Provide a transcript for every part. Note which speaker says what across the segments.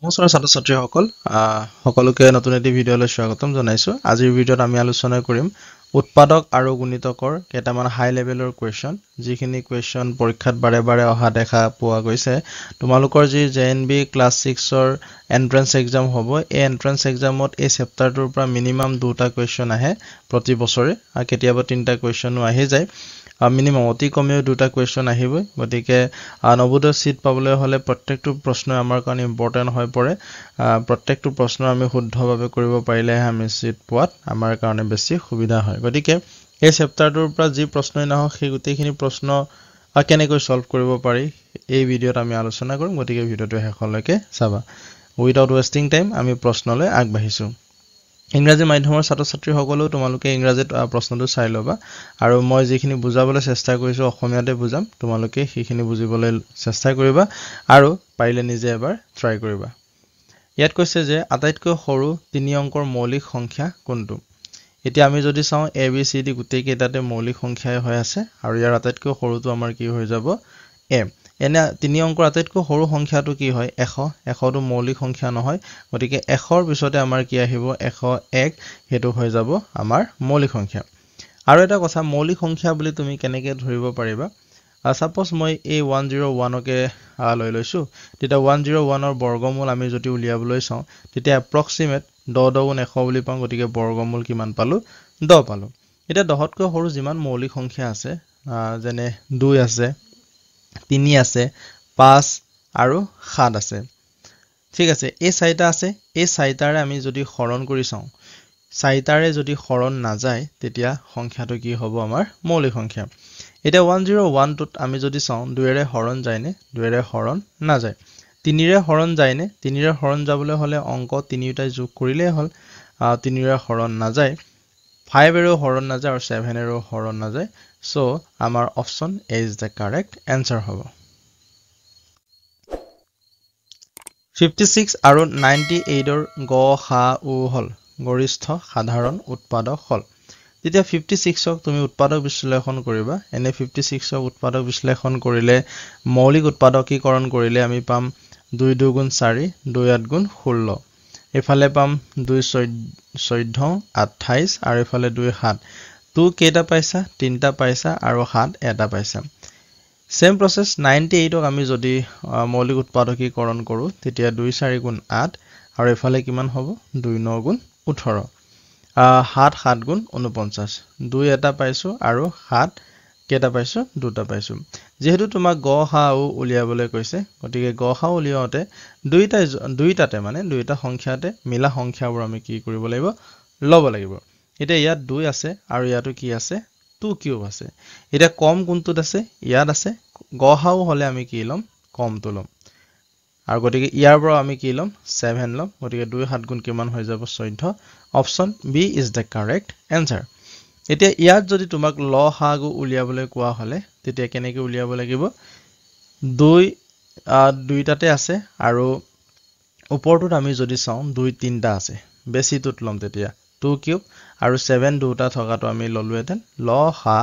Speaker 1: নমস্কাৰ ছাত্ৰ ছাত্ৰীসকল সকলোকে নতুন এটি ভিডিঅ'লৈ স্বাগতম জনাইছো আজিৰ ভিডিঅ'ত আমি আলোচনা কৰিম উৎপাদক আৰু গুণিতকৰ কেইটামান হাই লেভেলৰ কোৱেশ্চন যিখিনি কোৱেশ্চন পৰীক্ষাত বাৰে বাৰে অহা দেখা পোৱা গৈছে তোমালোকৰ যি জেএনবি ক্লাছ 6 ৰ এন্ট্ৰেন্স এক্সাম হ'ব এই এন্ট্ৰেন্স এক্সামত এই চেপ্টাৰটোৰ পৰা মিনিমাম দুটা কোৱেশ্চন আহে প্ৰতি বছৰে আৰু কেতিয়াবা তিনিটা কোৱেশ্চনো আহি যায় মিনিমাম অতি কমেও দুটা কোৱেশ্চন আহিবই গতিকে নবোদয় সিট পাবলৈ হলে প্ৰত্যেকটো প্ৰশ্ন আমাৰ কাৰণে ইম্পৰ্টেন্ট হৈ পৰে প্ৰত্যেকটো প্ৰশ্ন আমি শুদ্ধভাৱে কৰিব পাৰিলে আমি সিট পোৱাত আমাৰ কাৰণে বেছি সুবিধা হয় গতিকে এই চেপ্টাৰটোৰ পৰা যি প্ৰশ্নই নহওক সেই গোটেইখিনি প্ৰশ্ন কেনেকৈ সলভ কৰিব পাৰি এই ভিডিঅ'ত আমি আলোচনা কৰিম গতিকে ভিডিঅ'টো শেষলৈকে চাবা উইদাউট ৱেষ্টিং টাইম আমি প্ৰশ্নলৈ আগবাঢ়িছো ইংৰাজী মাধ্যমৰ ছাত্ৰ ছাত্ৰীসকলেও তোমালোকে ইংৰাজীত প্ৰশ্নটো চাই ল'বা আৰু মই যিখিনি বুজাবলৈ চেষ্টা কৰিছো অসমীয়াতে বুজাম তোমালোকে সেইখিনি বুজিবলৈ চেষ্টা কৰিবা আৰু পাৰিলে নিজে এবাৰ ট্ৰাই কৰিবা ইয়াত কৈছে যে আটাইতকৈ সৰু 3 অংকৰ মৌলিক সংখ্যা কোনটো এতিয়া আমি যদি চাওঁ এ বি সি ডি গোটেই কেইটাতে মৌলিক সংখ্যাই হৈ আছে আৰু ইয়াৰ আটাইতকৈ সৰুটো আমাৰ কি হৈ যাব এ এনে 3 অংকৰ আটাইতকৈ সৰু সংখ্যাটো কি হয় 100 100টো মৌলিক সংখ্যা নহয় গতিকে 100ৰ পিছতে আমাৰ কি আহিব 101 হেতু হৈ যাব আমাৰ মৌলিক সংখ্যা আৰু এটা কথা মৌলিক সংখ্যা বুলি তুমি কেনেকৈ ধৰিব পাৰিবা সাপোজ মই এই 101 কে লৈ লৈছো তেতিয়া 101 ৰ বৰ্গমূল আমি যদি উলিয়াবলৈ চাওঁ তেতিয়া এপ্ৰক্সিমেট 10 গুণ 100 বুলি পাওঁ গতিকে বৰ্গমূল কিমান পালো 10 পালো এতিয়া 10তকৈ সৰু যিমান মৌলিক সংখ্যা আছে যেনে 2 আছে 3 আছে 5 আৰু 7 আছে ঠিক আছে এই চাৰিটা আছে এই চাৰিটাৰে আমি যদি হৰণ কৰি চাওঁ চাৰিটাৰে যদি হৰণ নাযায় তেতিয়া সংখ্যাটো কি হ'ব আমাৰ মৌলিক সংখ্যা এটা 101 টোত আমি যদি চাওঁ 2 ৰে হৰণ যায় নে 2 ৰে হৰণ নাযায় 3 ৰে হৰণ যায় নে 3 ৰে হৰণ যাবলৈ হলে অংক তিনিটাই যোগ কৰিলে হ'ল 3 ৰে হৰণ নাযায় 5 ৰেও হৰণ নাযায় আৰু 7 ৰেও হৰণ নাযায় সো আমাৰ option A is the correct answer হ'ব 56 আৰু 98 ৰ গ সা উ হল গৰিষ্ঠ সাধাৰণ উৎপাদক হল তেতিয়া 56ক তুমি উৎপাদক বিশ্লেষণ কৰিবা এনে 56ক উৎপাদক বিশ্লেষণ কৰিলে মৌলিক উৎপাদকীকৰণ কৰিলে আমি পাম 2 2 গুণ 4 2 8 গুণ 16 এফালে পাম 2 14 28 আৰু এফালে 2 7 2 কেইটা পাইছা 3টা পাইছা আৰু 7 এটা পাইছা সেম প্ৰসেস 98ক আমি যদি মৌলিক উৎপাদকীকৰণ কৰো তেতিয়া 2 4 গুণ 8 আৰু এফালে কিমান হ'ব 2 9 গুণ 18 7 7 গুণ 49 2 এটা পাইছো আৰু 7 কেইটা পাইছো দুটা পাইছো যেহেতু তোমাক গ সা উ উলিয়াবলৈ কৈছে গতিকে গ সা উলিয়াওতে দুইটাতে মানে দুইটা সংখ্যাতে মিলা সংখ্যাবোৰ আমি কি কৰিব লাগিব লব লাগিব এটা ইয়াত 2 আছে আৰু ইয়াতো কি আছে 2 কিউব আছে এটা কম কোনটোত আছে ইয়াত আছে গ সা উ হলে আমি কি লম কমটো লম আৰু গতিকে ইয়াৰ পৰা আমি কি লম 7 লম গতিকে 2 7 গুণ কিমান হৈ যাব 14 option B is the correct answer এতিয়া ইয়াত যদি তোমাক ল হা গু উলিয়াবলৈ কোৱা হলে তেতিয়া কেনেকৈ উলিয়াব লাগিব 2 দুইটাতে আছে আৰু ওপৰটোত আমি যদি চাওঁ 2 3টা আছে বেছিটোত লম তেতিয়া 2 কিউব আৰু 7 দুটা থকাটো আমি ললোহেতেন ল হা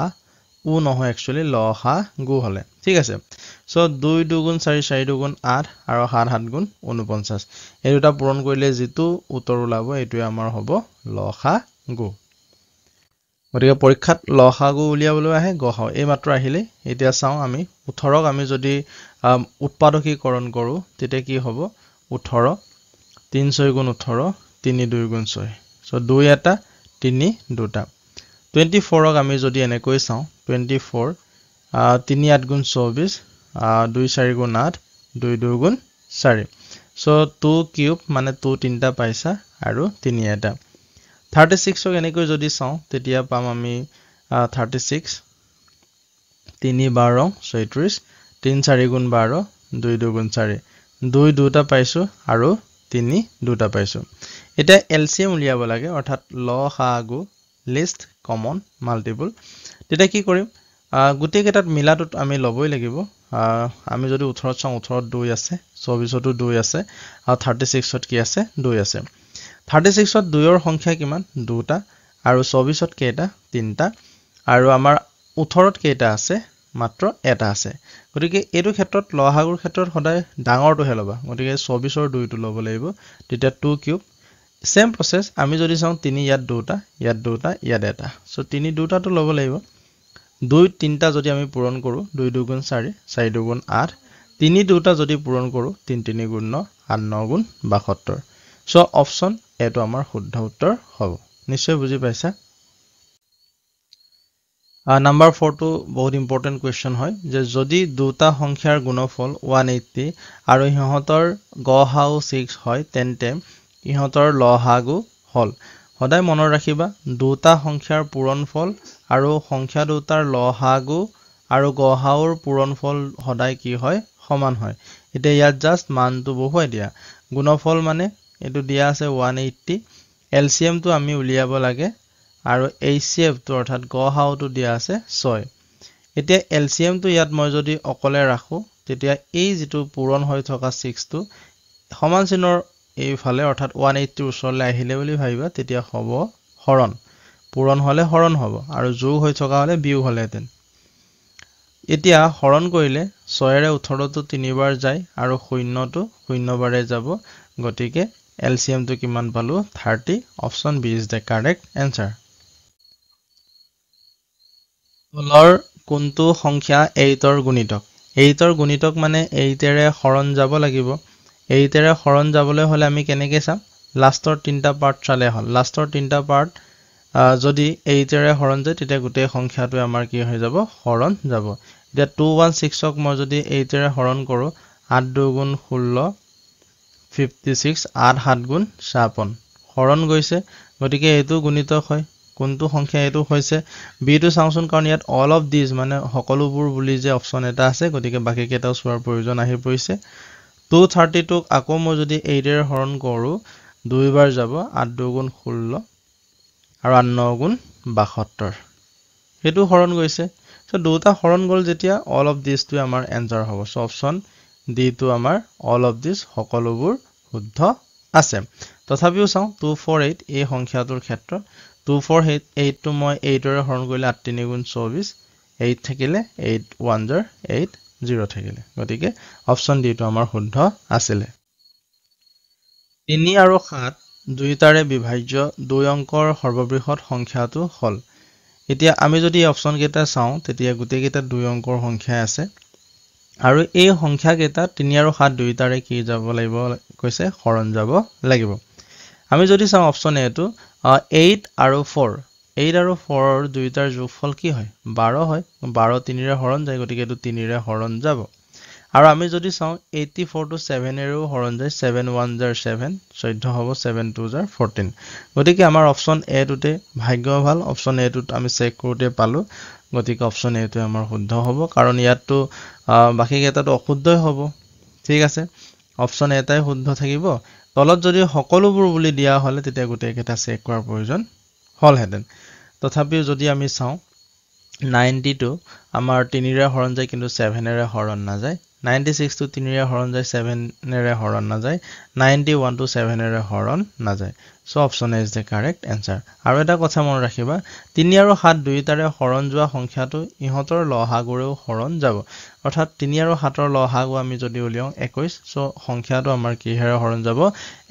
Speaker 1: উ নহয় একচুয়ালি ল হা গু হলে ঠিক আছে সো 2 2 গুণ 4 4 2 গুণ 8 আৰু 7 7 গুণ 49 এই দুটা পূৰণ কৰিলে যেটো উত্তৰ ওলাব এটোই আমাৰ হ'ব ল হা গু গতিকে পৰীক্ষাত ল হা গু উলিয়াবলৈ আহে গ হা এই মাত্ৰ আহিলে এতিয়া চাওঁ আমি 18ক আমি যদি উৎপাদকীকৰণ কৰো তেতিয়া কি হ'ব 18 3 6 গুণ 18 3 2 গুণ 6 সো 2 এটা 3 দুটা 24ক আমি যদি এনেকৈ চাওঁ 24 3 8 গুণ 24 2 4 গুণ 8 2 2 গুণ 4 সো 2 কিউব মানে 2 তিনটা পাইছা আৰু 3 এটা 36ক এনেকৈ যদি চাওঁ তেতিয়া পাম আমি 36 3 12 36 3 4 গুণ 12 2 2 গুণ 4 2 দুটা পাইছো আৰু 3 দুটা পাইছো এটা এলসিএম উলিয়াব লাগে অৰ্থাৎ ল হা গু লিষ্ট কমন মাল্টিপল তেতিয়া কি কৰিম গোটেই কেইটাত মিলাটোত আমি লবই লাগিব আমি যদি 18 চাওঁ 18ত 2 আছে 24তও 2 আছে আৰু 36ত কি আছে 2 আছে 36ত 2ৰ সংখ্যা কিমান দুটা আৰু 24ত কেইটা তিনটা আৰু আমাৰ 18ত কেইটা আছে মাত্ৰ এটা আছে গতিকে এইটো ক্ষেত্ৰত লহাগুৰ ক্ষেত্ৰত সদায় ডাঙৰটোহে ল'বা গতিকে 24ৰ 2টো ল'ব লাগিব তেতিয়া 2 কিউব সেম প্ৰসেস আমি যদি চাওঁ 3 ইয়াত দুটা ইয়াত এটা সো 3 দুটাটো ল'ব লাগিব 2 তিনটা যদি আমি পূৰণ কৰো 2 2 গুণ 4 4 2 গুণ 8 3 দুটা যদি পূৰণ কৰো 3 3 গুণ 9 8 9 গুণ 72 সো অপচন এটো আমাৰ শুদ্ধ উত্তৰ হ'ব নিশ্চয় বুজি পাইছা নাম্বাৰ 4 টো বহুত ইম্পৰ্টেন্ট কোৱেশ্চন হয় যে যদি দুটা সংখ্যাৰ গুণফল 180 আৰু ইহঁতৰ গহাও 6 হয় তেন্তে ইহঁতৰ লহাগু হল সদায় মনত ৰাখিবা দুটা সংখ্যাৰ পূৰণফল আৰু সংখ্যা দুটাৰ লহাগু আৰু গহাওৰ পূৰণফল সদায় কি হয় সমান হয় এতিয়া ইয়াত জাস্ট মানটো বহুৱাই দিয়া গুণফল মানে এটো দিয়া আছে 180 এলসিএম টো আমি উলিয়াব লাগে আৰু এইচএফ টো অৰ্থাৎ গহাওটো দিয়া আছে 6 এতিয়া এলসিএম টো ইয়াত মই যদি অকলে ৰাখো তেতিয়া এই যেটো পূৰণ হৈ থকা 6 টো সমান চিনৰ এইফালে অৰ্থাৎ 180 ওচৰলৈ আহিলে বুলি ভাবিবা তেতিয়া হ'ব হৰণ পূৰণ হলে হৰণ হ'ব আৰু যোগ হৈ থকা হলে বিয়োগ হলেতেন এতিয়া হৰণ কৰিলে 6 ৰে 18 টো 3 বাৰ যায় আৰু 0 টো 0 বাৰে যাব গতিকে এলসিএম টো কিমান পালো 30 option B is the correct answer তলৰ কোনটো সংখ্যা 8ৰ গুণিতক 8ৰ গুণিতক মানে 8 ৰে হৰণ যাব লাগিব 8 ৰে হৰণ যাবলৈ হলে আমি কেনেকৈ চাম লাষ্টৰ তিনটা পাৰ্ট চালে হল লাষ্টৰ তিনটা পাৰ্ট যদি 8 ৰে হৰণ যায় তেতিয়া গোটেই সংখ্যাটো আমাৰ কি হৈ যাব হৰণ যাব এতিয়া 216ক মই যদি 8 ৰে হৰণ কৰো 8 2 গুণ 16 56 8 7 গুণ 56 হৰণ গৈছে গতিকে এইটো গুণিতক হয় কোনটো সংখ্যা এটো হৈছে বি টো চাওঁচোন কাৰণ ইয়াত অল অফ দিস মানে সকলোবোৰ বুলি যে অপচন এটা আছে গতিকে বাকি কেইটাও চোৱাৰ প্ৰয়োজন আহি পৰিছে 232 ক আকৌ মই যদি 8 ৰে হৰণ কৰো দুইবাৰ যাব 8 2 গুণ 16 আৰু 8 9 গুণ 72 হেতু হৰণ গৈছে সো দুটা হৰণ গল যেতিয়া অল অফ দিস টো আমাৰ আনসাৰ হ'ব সো অপচন ডি টো আমাৰ অল অফ দিস সকলোবোৰ শুদ্ধ আছে তথাপিও চাওঁ 248 এই সংখ্যাটোৰ ক্ষেত্ৰত 248 টো মই 8 ৰে হৰণ কৰিলে 8 3 গুণ 24 8 থাকিলে 8 1 জাৰ 8 0 থাকিলে গতিকে অপচন ডি টো আমাৰ শুদ্ধ আছিল 3 আৰু 7 দুইটাৰে বিভাজ্য দুই অংকৰ সৰ্ববৃহৎ সংখ্যাটো হল এতিয়া আমি যদি অপচন কেইটা চাওঁ তেতিয়া গোটেই কেইটা দুই অংকৰ সংখ্যা আছে আৰু এই সংখ্যা কেইটা 3 আৰু 7 দুইটাৰে কি যাব লাগিব কৈছে হৰণ যাব লাগিব আমি যদি চাওঁ অপচন এ টো 8 আৰু 4 8 আৰু 4 দুইটাৰ যোগফল কি হয় 12 হয় 12 3 ৰে হৰণ যায় গতিকে এটো 3 ৰে হৰণ যাব আৰু আমি যদি চাওঁ 84 টো 7 ৰেও হৰণ যায় 7 1 জাৰ 7 14 হ'ব 7 2 জাৰ 14 গতিকে আমাৰ অপচন এ টোতে ভাগ্য ভাল অপচন এ টোত আমি চেক কৰোতে পালো গতিকে অপচন এ টো আমাৰ শুদ্ধ হ'ব কাৰণ ইয়াতটো বাকি কেইটাটো অশুদ্ধই হ'ব ঠিক আছে অপচন এটাই শুদ্ধ থাকিব তলত যদি সকলোবোৰ বুলি দিয়া হলে তেতিয়া গোটেই কেইটা চেক কৰাৰ প্ৰয়োজন হলহেতেন তথাপিও যদি আমি চাওঁ 92 আমাৰ 3 ৰে হৰণ যায় কিন্তু 7 ৰে হৰণ নাযায় 96 টো 3 ৰে হৰণ যায় 7 ৰে হৰণ নাযায় 91 টো 7 ৰে হৰণ নাযায় so option is the correct answer আৰু এটা কথা মনত ৰাখিবা 3 আৰু 7 দুইটাৰে হৰণ যোৱা সংখ্যাটো ইহঁতৰ লহাগুৰেও হৰণ যাব অৰ্থাৎ 3 আৰু 7ৰ লহাগু আমি যদি উলিয়াও 21 সো সংখ্যাটো আমাৰ কিহেৰে হৰণ যাব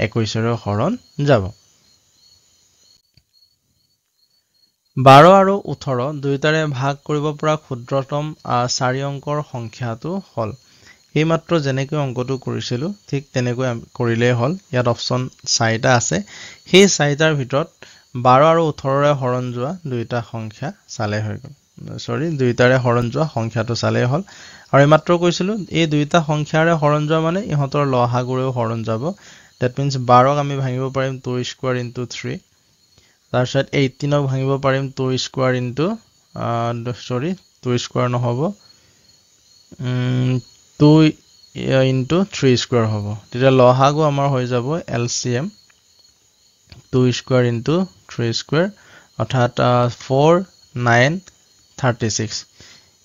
Speaker 1: 21 ৰে হৰণ যাব 12 আৰু 18 দুইটাৰে ভাগ কৰিব পৰা ক্ষুদ্ৰতম 4 অংকৰ সংখ্যাটো হল এই মাত্ৰ যেনেকৈ অংকটো কৰিছিলো ঠিক তেনেকৈ কৰিলেই হল ইয়াত অপচন 4টা আছে সেই 4টাৰ ভিতৰত 12 আৰু 18 ৰে হৰণ যোৱা দুইটা সংখ্যা চালে হৈ গল সৰি দুইটাৰে হৰণ যোৱা সংখ্যাটো চালে হল আৰু এই মাত্ৰ কৈছিলো এই দুইটা সংখ্যাৰে হৰণ যোৱা মানে ইহঁতৰ লহাগুৰেও হৰণ যাব that means 12 ক আমি ভাঙিব পাৰিম 2 স্কয়াৰ into 3 তাৰপিছত 18 ক ভাঙিব পাৰিম 2 স্কয়াৰ into 2 স্কয়াৰ নহব 2 into 3 স্কয়াৰ হ'ব তেতিয়া লহাগু আমাৰ হৈ যাব LCM 2 স্কয়াৰ into 3 স্কয়াৰ অৰ্থাৎ 4 9 36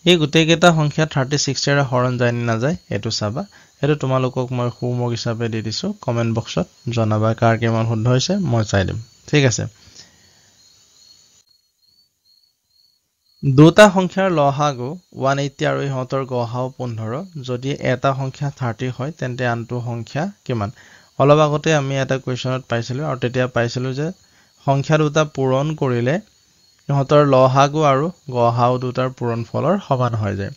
Speaker 1: এই গোটেই কেইটা সংখ্যা 36 ৰে হৰণ যায় না যায় এটো চাবা এটো তোমালোকক মই হোমৱৰ্ক হিচাপে দি দিছো কমেন্ট বক্সত জনাবা কাৰ কিমান শুদ্ধ হৈছে মই চাই দিম ঠিক আছে দুটা সংখ্যাৰ লসাগু 180 আৰু ইহঁতৰ গসাউ 15 যদি এটা সংখ্যা 30 হয় তেন্তে আনটো সংখ্যা কিমান অলপ আগতে আমি এটা কোৱেশ্চনত পাইছিলো আৰু তেতিয়া পাইছিলো যে সংখ্যা দুটা পূৰণ কৰিলে ইহঁতৰ লসাগু আৰু গসাউ দুটাৰ পূৰণফলৰ সমান হৈ যায়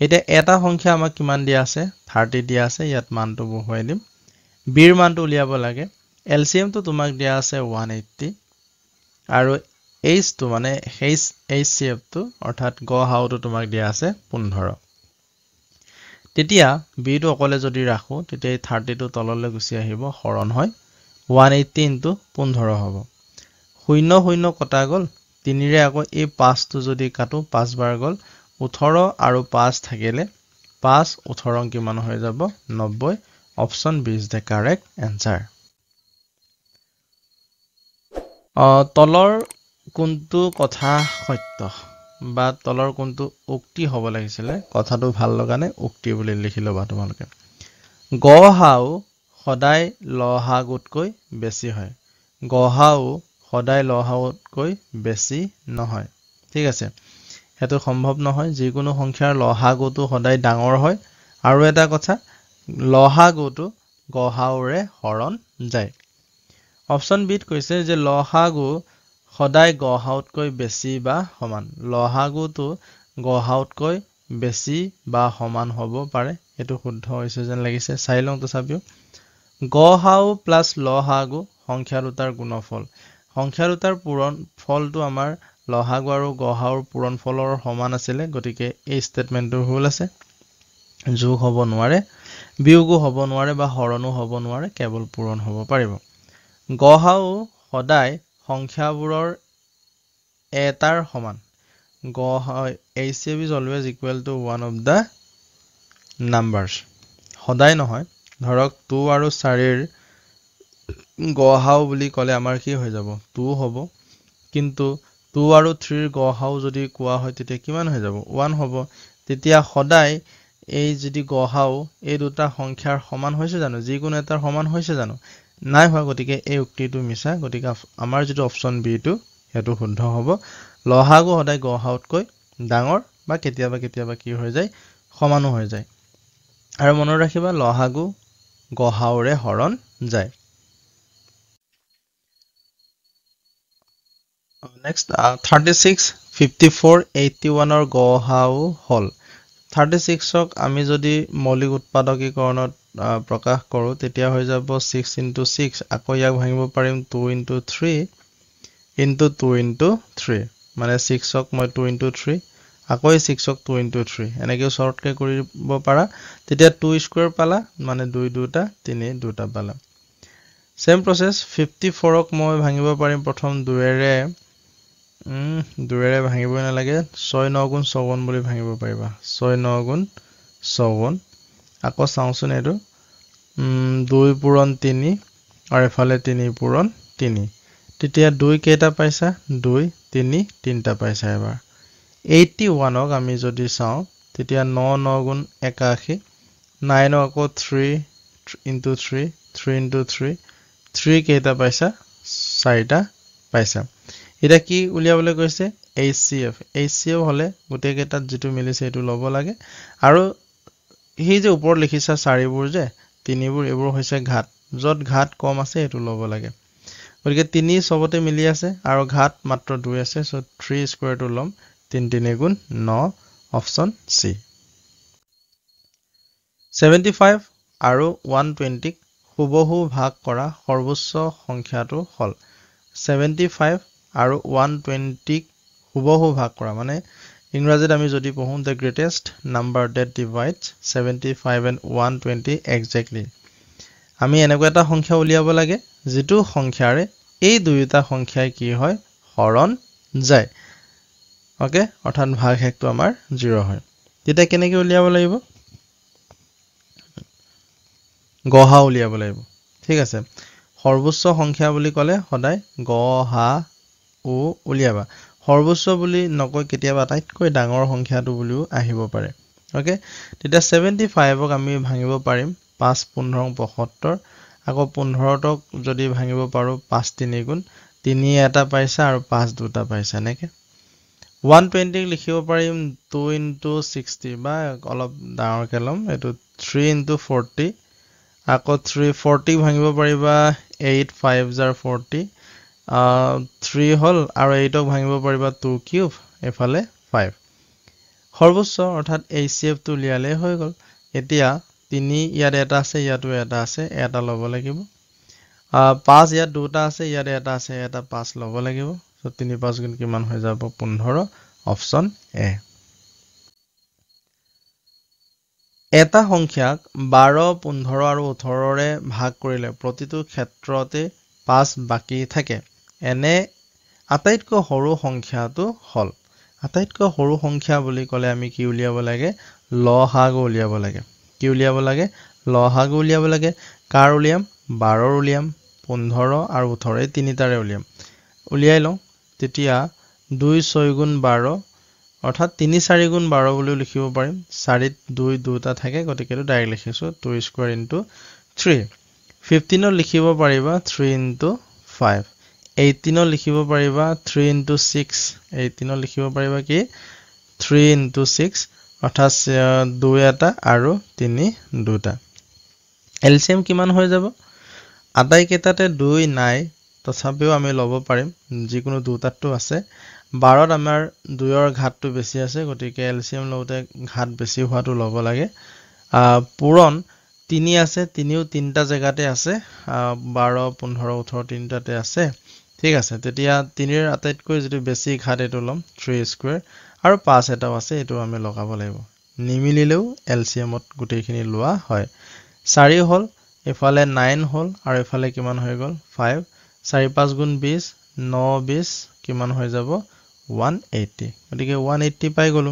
Speaker 1: এতিয়া এটা সংখ্যা আমাক কিমান দিয়া আছে 30 দিয়া আছে ইয়াত মানটো বহুৱাই দিম বিৰ মানটো উলিয়াব লাগে এলসিএম তো তোমাক দিয়া আছে 180 আৰু h তো মানে HCF তো অৰ্থাৎ গসাউটো তোমাক দিয়া আছে 15 তেতিয়া b টো অকলে যদি ৰাখো তেতিয়া 30 টো তললৈ গুচি আহিব হৰণ হয় 180 * 15 হ'ব 0 0 কটা গল 3 ৰে আকৌ এই 5 টো যদি কাটো 5 বাৰ গল 18 আৰু 5 থাকিলে 5 18 কিমান হৈ যাব 90 option B is the correct answer তলৰ কোনটো কথা সত্য বা তলৰ কোনটো উক্তি হ'ব লাগিছিলে কথাটো ভাল লগা নাই উক্তি বুলি লিখি লবা তোমালোকে গহাউ সদায় লহাগুতকৈ বেছি হয় গহাউ সদায় লহাগুতকৈ বেছি নহয় ঠিক আছে হেতু সম্ভৱ নহয় যিকোনো সংখ্যাৰ লহাগুটো সদায় ডাঙৰ হয় আৰু এটা কথা লহাগুটো গহাউৰে হৰণ যায় অপচন বিত কৈছে যে লহাগু সদায় গহাউতকৈ বেছি বা সমান লহাগুটো গহাউতকৈ বেছি বা সমান হ'ব পাৰে এটো শুদ্ধ হৈছে যেন লাগিছে চাই লওঁ তথাপিও গহাউ প্লাস লহাগু সংখ্যা দুটাৰ গুণফল সংখ্যা দুটাৰ পূৰণফলটো আমাৰ লহাগু আৰু গহাউৰ পূৰণফলৰ সমান আছিল গতিকে এই ষ্টেটমেন্টটো ভুল আছে যোগ হ'ব নোৱাৰে বিয়োগো হ'ব নোৱাৰে বা হৰণো হ'ব নোৱাৰে কেৱল পূৰণ হ'ব পাৰিব গহাউ সদায় সংখ্যাবোৰৰ এটাৰ সমান গহাউ HCF is always equal to one of the numbers সদায় নহয় ধৰক 2 আৰু 4 ৰ গহাউ বুলি ক'লে আমাৰ কি হৈ যাব 2 হ'ব কিন্তু 2 আৰু 3 ৰ গহাউ যদি কোৱা হয় তেতিয়া কিমান হৈ যাব 1 হ'ব তেতিয়া সদায় এই যদি গহাউ এই দুটা সংখ্যাৰ সমান হৈছে জানো যিকোনো এটাৰ সমান হৈছে জানো নাই হোৱা গতিকে এই উক্তিটো মিছা গতিকে আমাৰ যেটো অপচন বি টো হেতু শুদ্ধ হ'ব লহাগু সদায় গহাউতকৈ ডাঙৰ বা কেতিয়াবা কি হৈ যায় সমানো হৈ যায় আৰু মনত ৰাখিবা লহাগু গহাউৰে হৰণ যায় নেক্সট 36 54 81 ৰ গহাউ হল 36 ক আমি যদি মৌলিক উৎপাদকীকৰণত প্ৰকাশ কৰো তেতিয়া হৈ যাব 6 * 6 আকৌ ইয়াক ভাঙিব পাৰিম 2 * 3 * 2 * 3 মানে 6 ক মই 2 * 3 আকৌ 6 ক 2 * 3 এনেকৈ শৰ্টকে কৰিব পাৰা তেতিয়া 2 স্কয়াৰ পালা মানে 2 2টা 3 2টা পালা সেম প্ৰসেস 54 ক মই ভাঙিব পাৰিম প্ৰথম 2 ৰে ভাঙিবই নালাগে 6 9 * 54 বুলি ভাঙিব পাৰিবা 6 9 * 54 আকৌ চাওঁচোন এটো 2 পূৰণ 3 আৰু এফালে 3 পূৰণ 3 তেতিয়া 2 কেইটা পাইছা 2 3 3টা পাইছা এবাৰ 81 ক আমি যদি চাওঁ তেতিয়া 9 9 * 81 9 আকৌ 3 * 3 3 * 3 3 কেইটা পাইছা 4টা পাইছা এটা কি উলিয়াবলৈ কৈছে HCF হলে গোটেই কেইটাত যেটো মিলিছে এটো লব লাগে আৰু হি যে ওপৰত লিখিছা 4বোৰ যে 3বোৰ এবোৰ হৈছে ঘাত যত ঘাত কম আছে এটো লব লাগে গতিকে 3 সবতে মিলি আছে আৰু ঘাত মাত্ৰ 2 আছে সো 3 স্কয়াৰ টো লম 3 3 গুণ 9 অপচন সি 75 আৰু 120 ক হুবহু ভাগ কৰা সৰ্বোচ্চ সংখ্যাটো হল 75 আৰু 120 ক হুবহু ভাগ কৰা মানে ইংৰাজীত আমি যদি পঢ়ো the greatest number that divides 75 and 120 exactly আমি এনেকুৱা এটা সংখ্যা উলিয়াব লাগে যেটো সংখ্যাৰে এই দুইটা সংখ্যাই কি হয় হৰণ যায় ওকে অৰ্থাৎ ভাগ হেকটো আমাৰ 0 হয় তেতিয়া কেনেকৈ উলিয়াব লাগিব গহা উলিয়াব লাগিব ঠিক আছে সৰ্বোচ্চ সংখ্যা বুলি ক'লে সদায় গহা ও উলিয়াবা সৰ্বোচ্চ বুলি নকৈ কেতিয়াবা আটাইতকৈ ডাঙৰ সংখ্যাটো বুলিও আহিব পাৰে ওকে তেতিয়া 75 ক আমি ভাঙিব পাৰিম 5 15 75 আকৌ 15 টক যদি ভাঙিব পাৰো 5 3 গুণ 3 এটা পাইছা আৰু 5 দুটা পাইছা নেকি 120 লিখিব পাৰিম 2 into 60 বা অলপ ডাঙৰকে ল'ম এইটো 3 into 40 আকৌ 340 ভাঙিব পাৰিবা 8 5 জাৰ 40 3 হল আৰু 8ক ভাঙিব পাৰিবা 2 কিউব এফালে 5 সৰ্বোচ্চ অৰ্থাৎ HCF টো লিয়ালে হৈ গল এতিয়া 3 ইয়াত এটা আছে ইয়াতো এটা আছে এটা ল'ব লাগিব 5 ইয়াত দুটা আছে ইয়াত এটা আছে এটা 5 ল'ব লাগিব সো 3 5 গুণ কিমান হৈ যাব 15 অপচন এ এটা সংখ্যাক 12 15 আৰু 18 ৰে ভাগ কৰিলে প্ৰতিটো ক্ষেত্ৰতে 5 বাকি থাকে এনে আটাইতকৈ সৰু সংখ্যাটো হল আটাইতকৈ সৰু সংখ্যা বুলি ক'লে আমি কি উলিয়াব লাগে লসাগু উলিয়াব লাগে কি উলিয়াব লাগে লসাগু উলিয়াব লাগে কাৰ উলিয়াম 12 উলিয়াম 15 আৰু 18 এই তিনিটাৰে উলিয়াম উলিয়াই লওঁ তেতিয়া 2 6 গুণ 12 অৰ্থাৎ 3 4 গুণ 12 বুলি লিখিব পাৰিম 4 2 দুটা থাকে গতিকে ডাইৰেক্ট লিখিছো 2 স্কয়াৰ ইনটু 3 15 লিখিব পাৰিবা 3 ইনটু 5 18 লিখিব পাৰিবা 3 into 6 18 লিখিব পাৰিবা কি 3 into 6 অৰ্থাৎ 2 এটা আৰু 3 দুটা এলসিএম কিমান হৈ যাব আটাই কেইটাতে 2 নাই তথাপিও আমি ল'ব পাৰিম যিকোনো দুটাটো আছে 12ত আমাৰ 2ৰ ঘাতটো বেছি আছে গতিকে এলসিএম লওঁতে ঘাত বেছি হোৱাটো ল'ব লাগে পূৰণ 3 আছে 3ও তিনটা জায়গাতে আছে 12 15 18 তিনটাতে আছে ঠিক আছে তেতিয়া 3ৰ আটাইতকৈ যদি বেছি ঘাত এটো লম 3 স্কয়াৰ আৰু 5 এটাও আছে এটো আমি লগাব লাগিব নিমিলিলেও এলসিএমত গুটেইখিনি লোৱা হয় 4 হল এফালে 9 হল আৰু এফালে কিমান হৈ গল 5 4 5 গুণ 20 9 20 কিমান হৈ যাব 180 গতিকে 180 পাই গলো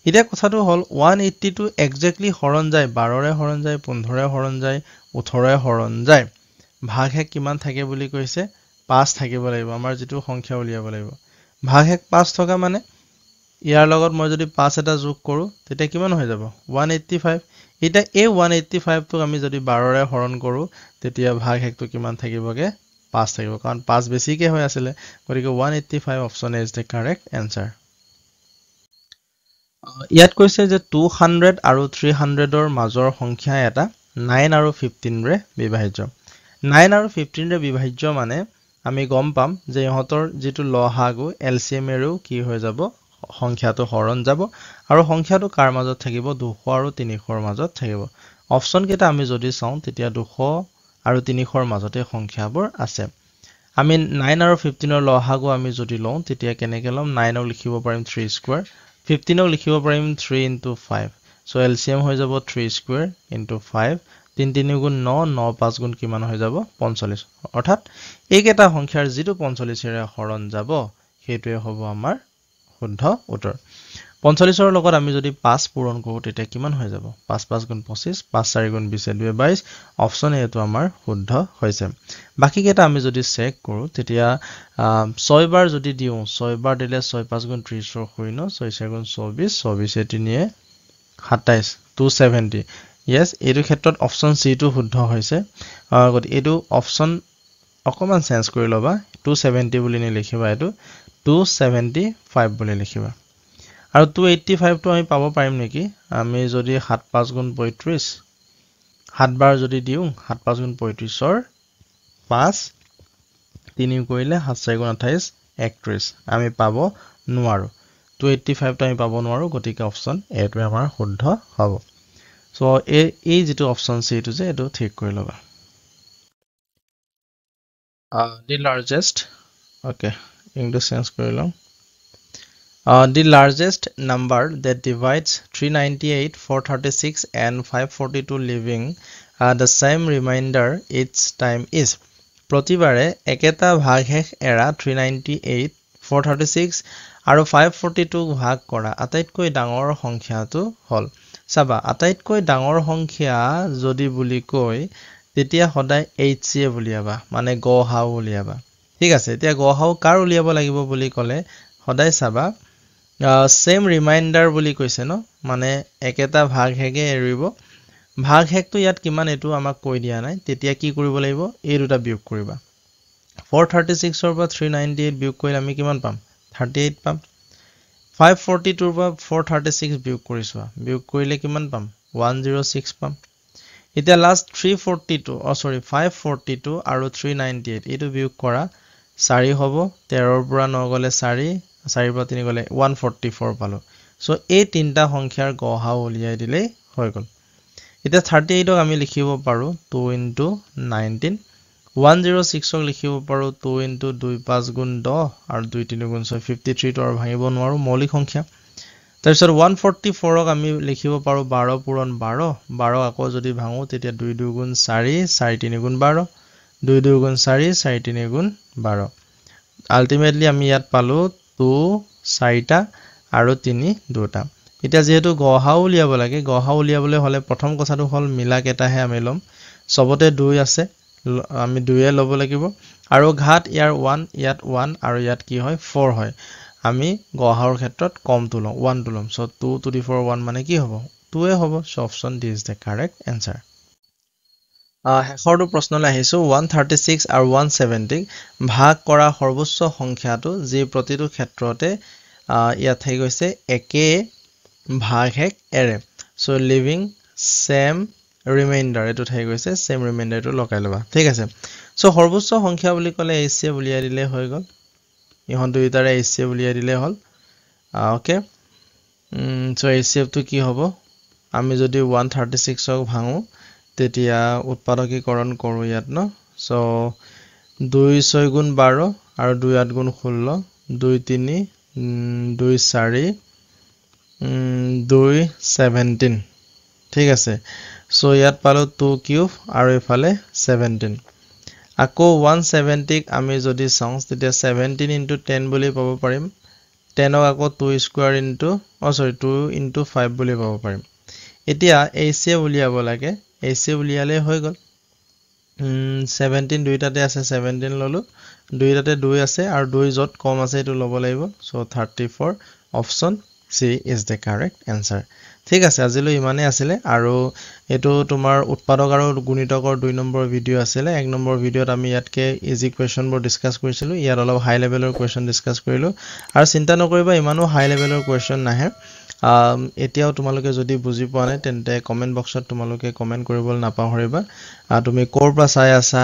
Speaker 1: এতিয়া কথাটো হল 180 টো এক্স্যাক্টলি হৰণ যায় 12 ৰে হৰণ যায় 15 ৰে হৰণ যায় 18 ৰে হৰণ যায় ভাগহে কিমান থাকে বুলি কৈছে 5 থাকিব লাগিব আমাৰ যেটো সংখ্যা উলিয়াব লাগিব ভাগহে 5 থকা মানে ইয়াৰ লগত মই যদি 5 এটা যোগ কৰো তেতিয়া কিমান হৈ যাব 185 এটা এই 185 টো আমি যদি 12 ৰে হৰণ কৰো তেতিয়া ভাগহেটো কিমান থাকিবগে 5 থাকিব কাৰণ 5 বেছিকে হৈ আছিল গতিকে 185 option is the correct answer ইয়াত কৈছে যে 200 আৰু 300 ৰ মাজৰ সংখ্যা এটা 9 আৰু 15 ৰে বিভাজ্য 9 আৰু 15 ৰে বিভাজ্য মানে আমি গম পাম যে ইহতৰ যেটো লহাগু এলসিএম এৰো কি হৈ যাব সংখ্যাটো হৰণ যাব আৰু সংখ্যাটো কাৰ মাজত থাকিব 200 আৰু 300 ৰ মাজত থাকিব অপচন কেটা আমি যদি চাও তেতিয়া 200 আৰু 300 ৰ মাজতে সংখ্যাবোৰ আছে আমি 9 আৰু 15 ৰ লহাগু আমি যদি লওঁ তেতিয়া কেনেকে লম 9 ক লিখিব পাৰিম 3 স্কয়াৰ 15 ক লিখিব পাৰিম 3 into 5 সো এলসিএম হৈ যাব 3 স্কয়াৰ into 5 3 3 গুণ 9 9 5 গুণ কিমান হৈ যাব 45 অৰ্থাৎ এইকেটা সংখ্যাৰ যেটো 45 ৰে হৰণ যাব হেতুৱে হ'ব আমাৰ শুদ্ধ উত্তৰ 45 ৰ লগত আমি যদি 5 পূৰণ কৰো তেতিয়া কিমান হৈ যাব 5 5 গুণ 25 5 4 গুণ 20 2 22 অপচন এটো আমাৰ শুদ্ধ হৈছে বাকি কেটা আমি যদি চেক কৰো তেতিয়া 6 বাৰ যদি দিও 6 বাৰ দিলে 6 5 গুণ 30 ৰ শূন্য 6 4 গুণ 24 24 3 27 270 yes এটো ক্ষেত্ৰত অপচন সি টো শুদ্ধ হৈছে গতি এটো অপচন অকমান চেঞ্জ কৰি লবা 270 বুলি লিখিবা এটো 275 বুলি লিখিবা আৰু 285 টো আমি পাব পাৰিম নেকি আমি যদি 7 5 গুণ 35 7 বাৰ যদি দিও 7 5 গুণ 35 ৰ 5 3 কৰিলে 7 4 গুণ 28 31 আমি পাব নোৱাৰো 285 টো আমি পাব নোৱাৰো গতিকে অপচন এ টো আমাৰ শুদ্ধ হ'ব সো এই যেটো অপচন সি টো যে এটো ঠিক কৰি লবা the largest okay English sense কৰি লওঁ the largest number that divides 398 436 and 542 leaving the same remainder each time is প্ৰতিবাৰে একেটা ভাগশেষ এৰা 398 436 আৰু 542 ভাগ কৰা আটাইতকৈ ডাঙৰ সংখ্যাটো হল চাবা আটাইতকৈ ডাঙৰ সংখ্যা যদি বুলি কই তেতিয়া সদায় HCF উলিয়াবা মানে গহাও উলিয়াবা ঠিক আছে এতিয়া গহাও কাৰ উলিয়াব লাগিব বুলি ক'লে সদায় চাবা সেম ৰিমাইন্ডাৰ বুলি কৈছে ন মানে একেটা ভাগ হেগে এৰিব ভাগ হেগটো ইয়াত কিমান এটো আমাক কৈ দিয়া নাই তেতিয়া কি কৰিব লাগিব এই দুটা বিয়োগ কৰিবা 436 ৰ পৰা 398 বিয়োগ কৰিলে আমি কিমান পাম 38 পাম 542 পৰা 436 বিয়োগ কৰিছো বিয়োগ কৰিলে কিমান পাম 106 পাম এতিয়া লাষ্ট 342 সৰি 542 আৰু 398 এইটো বিয়োগ কৰা 4 হ'ব 13 ৰ পৰা 9 গলে 4 4 পৰা 3 গলে 144 পালো সো এই তিনটা সংখ্যাৰ গড়হাও উলিয়াই দিলেই হৈ গল এতিয়া 38 ক আমি লিখিব পাৰো 2 into 19 106 ক লিখিব পাৰো 2 into 2 5 গুণ 10 আৰু 2 3 গুণ 6 53 টো আৰু ভাঙিব নোৱাৰো মৌলিক সংখ্যা তাৰপিছত 144 ক আমি লিখিব পাৰো 12 পূৰণ 12 12 আকৌ যদি ভাঙো তেতিয়া 2 2 গুণ 4 4 3 গুণ 12 2 2 গুণ 4 4 3 গুণ 12 আলটিমেটলি আমি ইয়াত পালো 2 4টা আৰু 3 দুটা এতিয়া যেহেতু গড়হাও উলিয়াব লাগে গড়হাও উলিয়াবলৈ হলে প্ৰথম কথাটো হল মিলাক এটাহে আমি লম সবতে 2 আছে আমি 2 এ লব লাগিব আৰু ঘাত ইয়াৰ 1 ইয়াত 1 আৰু ইয়াত কি হয় 4 হয় আমি গড়হাওৰ ক্ষেত্ৰত কমটো লম 1 টো লম সো 2 to the 4 1 মানে কি হ'ব 2 এ হ'ব so option D is the correct answer হেখৰটো প্ৰশ্নলৈ আহিছো 136 আৰু 170 ভাগ কৰা সৰ্বোচ্চ সংখ্যাটো যি প্ৰতিটো ক্ষেত্ৰতে ইয়াত হৈ গৈছে একে ভাগ হেক এৰে সো লিভিং সেম ৰিমাইন্ডাৰ এটো হৈ গৈছে সেম ৰিমাইন্ডাৰটো লগাই লবা ঠিক আছে সো সৰ্বোচ্চ সংখ্যা বুলি ক'লে HCF উলিয়াই দিলে হৈ গল ইহন দুইটাৰে HCF উলিয়াই দিলে হল ওকে সো HCF টো কি হ'ব আমি যদি 136 ক ভাঙো তেতিয়া উৎপাদকীকৰণ কৰো ইয়াত ন সো 2 6 গুণ 12 আৰু 2 8 গুণ 16 2 3 2 4 2 17 ঠিক আছে সো ইয়াত পালো 2 কিউব আৰু ইফালে 17 আকৌ 170 ক আমি যদি চাওঁ তেতিয়া 17 into 10 বুলি পাব পাৰিম 10 ক আকৌ 2 স্কয়াৰ into 2 into 5 বুলি পাব পাৰিম এতিয়া HCF উলিয়াব লাগে HCF উলিয়ালে হৈ গল 17 দুইটাতে আছে 17 ললো দুইটাতে 2 আছে আৰু 2 যত কম আছে এটো লব লাগিব so 34 option C is the correct answer ঠিক আছে আজিলৈ ইমানে আছিল আৰু এটো তোমাৰ উৎপাদক আৰু গুণিতকৰ 2 নম্বৰ ভিডিও আছিল 1 নম্বৰ ভিডিওত আমি ইয়াতকে ইজি কোৱেশ্চন বোৰ ডিসকাস কৰিছিলো ইয়াত অলপ হাই লেভেলৰ কোৱেশ্চন ডিসকাস কৰিলো আৰু চিন্তা নকৰিবা ইমানো হাই লেভেলৰ কোৱেশ্চন নাহে এতিয়াও তোমালোকে যদি বুজি পোৱা নাই তেন্তে কমেন্ট বক্সত তোমালোকে কমেন্ট কৰিবলৈ নাপাহৰিবা তুমি কোৰ পৰা চাই আছা